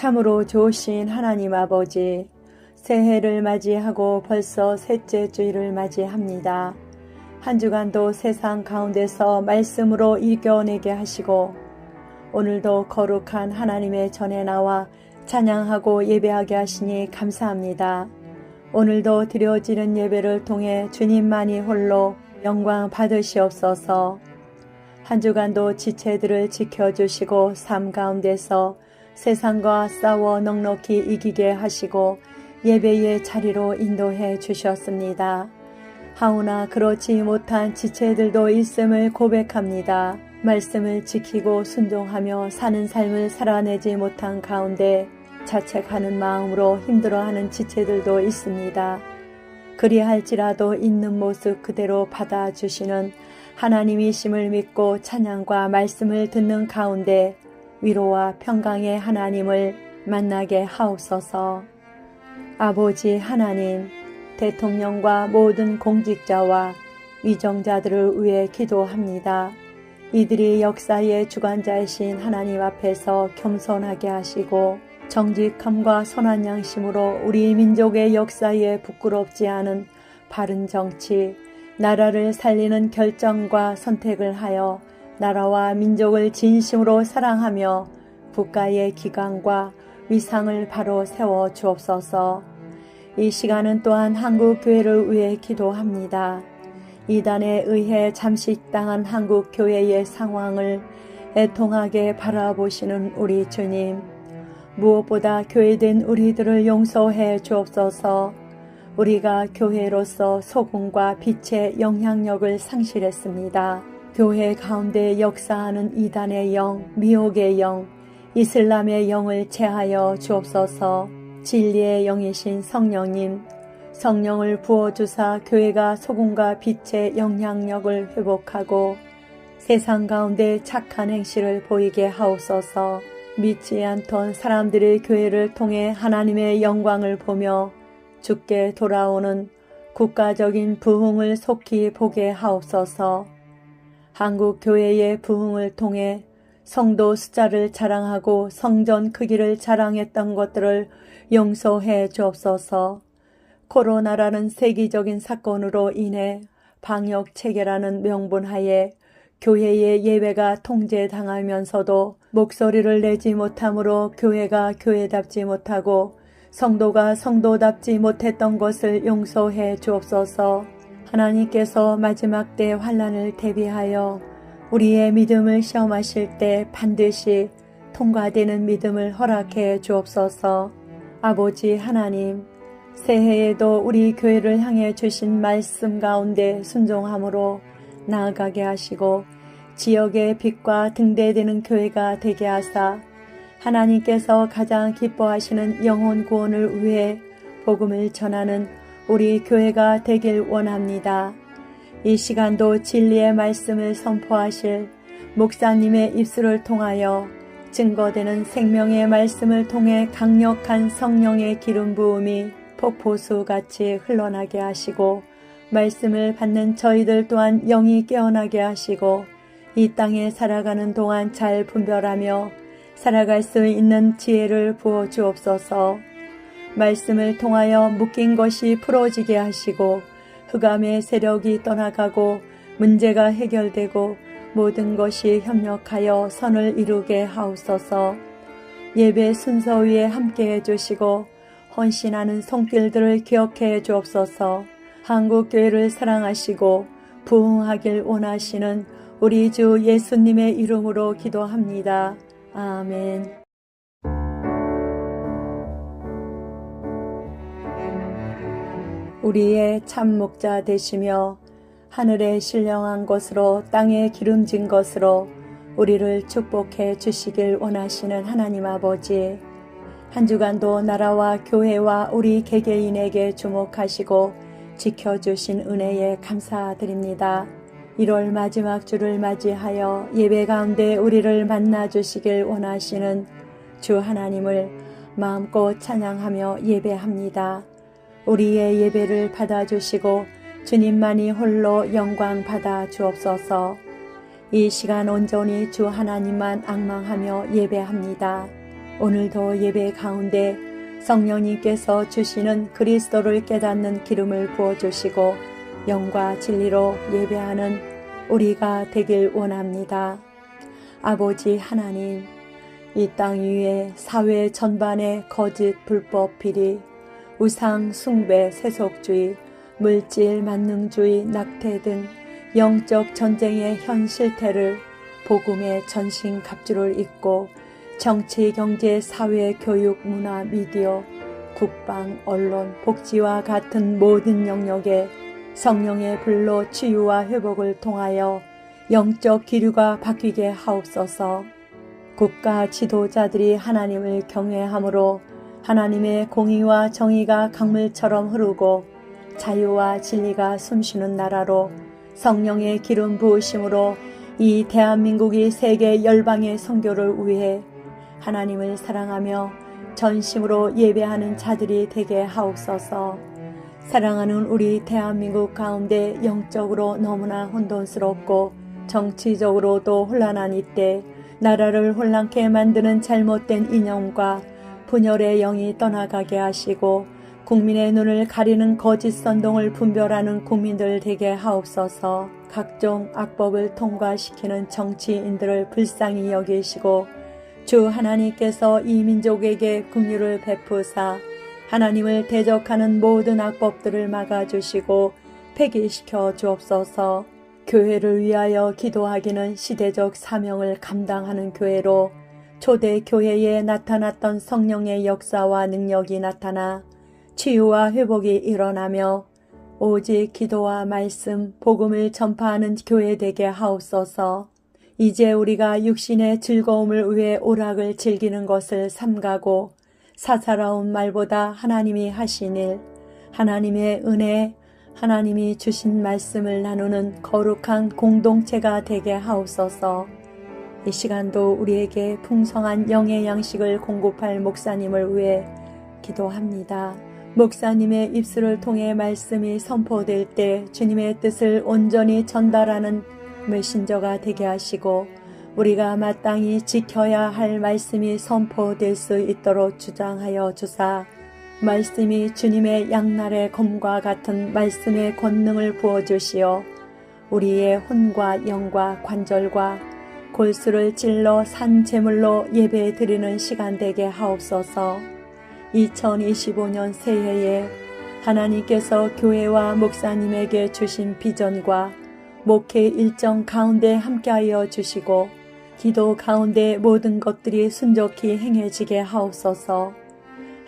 참으로 좋으신 하나님 아버지, 새해를 맞이하고 벌써 셋째 주일을 맞이합니다. 한 주간도 세상 가운데서 말씀으로 이겨내게 하시고 오늘도 거룩한 하나님의 전에 나와 찬양하고 예배하게 하시니 감사합니다. 오늘도 드려지는 예배를 통해 주님만이 홀로 영광 받으시옵소서. 한 주간도 지체들을 지켜주시고 삶 가운데서 세상과 싸워 넉넉히 이기게 하시고 예배의 자리로 인도해 주셨습니다. 하오나 그렇지 못한 지체들도 있음을 고백합니다. 말씀을 지키고 순종하며 사는 삶을 살아내지 못한 가운데 자책하는 마음으로 힘들어하는 지체들도 있습니다. 그리할지라도 있는 모습 그대로 받아주시는 하나님이심을 믿고 찬양과 말씀을 듣는 가운데 위로와 평강의 하나님을 만나게 하옵소서. 아버지 하나님, 대통령과 모든 공직자와 위정자들을 위해 기도합니다. 이들이 역사의 주관자이신 하나님 앞에서 겸손하게 하시고 정직함과 선한 양심으로 우리 민족의 역사에 부끄럽지 않은 바른 정치, 나라를 살리는 결정과 선택을 하여 나라와 민족을 진심으로 사랑하며 국가의 기강과 위상을 바로 세워 주옵소서. 이 시간은 또한 한국교회를 위해 기도합니다. 이단에 의해 잠식당한 한국교회의 상황을 애통하게 바라보시는 우리 주님, 무엇보다 교회된 우리들을 용서해 주옵소서. 우리가 교회로서 소금과 빛의 영향력을 상실했습니다. 교회 가운데 역사하는 이단의 영, 미혹의 영, 이슬람의 영을 제하여 주옵소서. 진리의 영이신 성령님, 성령을 부어주사 교회가 소금과 빛의 영향력을 회복하고 세상 가운데 착한 행실을 보이게 하옵소서. 믿지 않던 사람들의 교회를 통해 하나님의 영광을 보며 주께 돌아오는 국가적인 부흥을 속히 보게 하옵소서. 한국 교회의 부흥을 통해 성도 숫자를 자랑하고 성전 크기를 자랑했던 것들을 용서해 주옵소서. 코로나라는 세계적인 사건으로 인해 방역 체계라는 명분하에 교회의 예배가 통제당하면서도 목소리를 내지 못함으로 교회가 교회답지 못하고 성도가 성도답지 못했던 것을 용서해 주옵소서. 하나님께서 마지막 때 환난을 대비하여 우리의 믿음을 시험하실 때 반드시 통과되는 믿음을 허락해 주옵소서. 아버지 하나님, 새해에도 우리 교회를 향해 주신 말씀 가운데 순종함으로 나아가게 하시고 지역의 빛과 등대되는 교회가 되게 하사 하나님께서 가장 기뻐하시는 영혼 구원을 위해 복음을 전하는 우리 교회가 되길 원합니다. 이 시간도 진리의 말씀을 선포하실 목사님의 입술을 통하여 증거되는 생명의 말씀을 통해 강력한 성령의 기름 부음이 폭포수같이 흘러나게 하시고 말씀을 받는 저희들 또한 영이 깨어나게 하시고 이 땅에 살아가는 동안 잘 분별하며 살아갈 수 있는 지혜를 부어 주옵소서. 말씀을 통하여 묶인 것이 풀어지게 하시고 흑암의 세력이 떠나가고 문제가 해결되고 모든 것이 협력하여 선을 이루게 하옵소서. 예배 순서 위에 함께해 주시고 헌신하는 손길들을 기억해 주옵소서. 한국교회를 사랑하시고 부흥하길 원하시는 우리 주 예수님의 이름으로 기도합니다. 아멘. 우리의 참 목자 되시며 하늘에 신령한 것으로 땅에 기름진 것으로 우리를 축복해 주시길 원하시는 하나님 아버지, 한 주간도 나라와 교회와 우리 개개인에게 주목하시고 지켜주신 은혜에 감사드립니다. 1월 마지막 주를 맞이하여 예배 가운데 우리를 만나주시길 원하시는 주 하나님을 마음껏 찬양하며 예배합니다. 우리의 예배를 받아주시고 주님만이 홀로 영광 받아 주옵소서. 이 시간 온전히 주 하나님만 앙망하며 예배합니다. 오늘도 예배 가운데 성령님께서 주시는 그리스도를 깨닫는 기름을 부어주시고 영과 진리로 예배하는 우리가 되길 원합니다. 아버지 하나님, 이 땅 위에 사회 전반의 거짓 불법 비리, 우상 숭배 세속주의, 물질 만능주의 낙태 등 영적 전쟁의 현 실태를 복음의 전신갑주를 입고 정치, 경제, 사회, 교육, 문화, 미디어, 국방, 언론, 복지와 같은 모든 영역에 성령의 불로 치유와 회복을 통하여 영적 기류가 바뀌게 하옵소서. 국가 지도자들이 하나님을 경외함으로 하나님의 공의와 정의가 강물처럼 흐르고 자유와 진리가 숨쉬는 나라로 성령의 기름 부으심으로 이 대한민국이 세계 열방의 선교를 위해 하나님을 사랑하며 전심으로 예배하는 자들이 되게 하옵소서. 사랑하는 우리 대한민국 가운데 영적으로 너무나 혼돈스럽고 정치적으로도 혼란한 이때 나라를 혼란케 만드는 잘못된 이념과 분열의 영이 떠나가게 하시고 국민의 눈을 가리는 거짓 선동을 분별하는 국민들 되게 하옵소서. 각종 악법을 통과시키는 정치인들을 불쌍히 여기시고 주 하나님께서 이 민족에게 긍휼을 베푸사 하나님을 대적하는 모든 악법들을 막아주시고 폐기시켜 주옵소서. 교회를 위하여 기도하기는 시대적 사명을 감당하는 교회로 초대 교회에 나타났던 성령의 역사와 능력이 나타나 치유와 회복이 일어나며 오직 기도와 말씀, 복음을 전파하는 교회 되게 하옵소서. 이제 우리가 육신의 즐거움을 위해 오락을 즐기는 것을 삼가고 사사로운 말보다 하나님이 하신 일, 하나님의 은혜, 하나님이 주신 말씀을 나누는 거룩한 공동체가 되게 하옵소서. 이 시간도 우리에게 풍성한 영의 양식을 공급할 목사님을 위해 기도합니다. 목사님의 입술을 통해 말씀이 선포될 때 주님의 뜻을 온전히 전달하는 메신저가 되게 하시고 우리가 마땅히 지켜야 할 말씀이 선포될 수 있도록 주장하여 주사 말씀이 주님의 양날의 검과 같은 말씀의 권능을 부어주시어 우리의 혼과 영과 관절과 골수를 찔러 산 제물로 예배 드리는 시간 되게 하옵소서. 2025년 새해에 하나님께서 교회와 목사님에게 주신 비전과 목회 일정 가운데 함께하여 주시고 기도 가운데 모든 것들이 순적히 행해지게 하옵소서.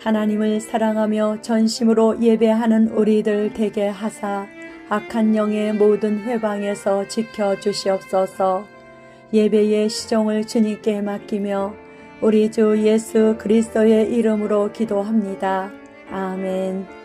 하나님을 사랑하며 전심으로 예배하는 우리들 되게 하사 악한 영의 모든 회방에서 지켜주시옵소서. 예배의 시종을 주님께 맡기며 우리 주 예수 그리스도의 이름으로 기도합니다. 아멘.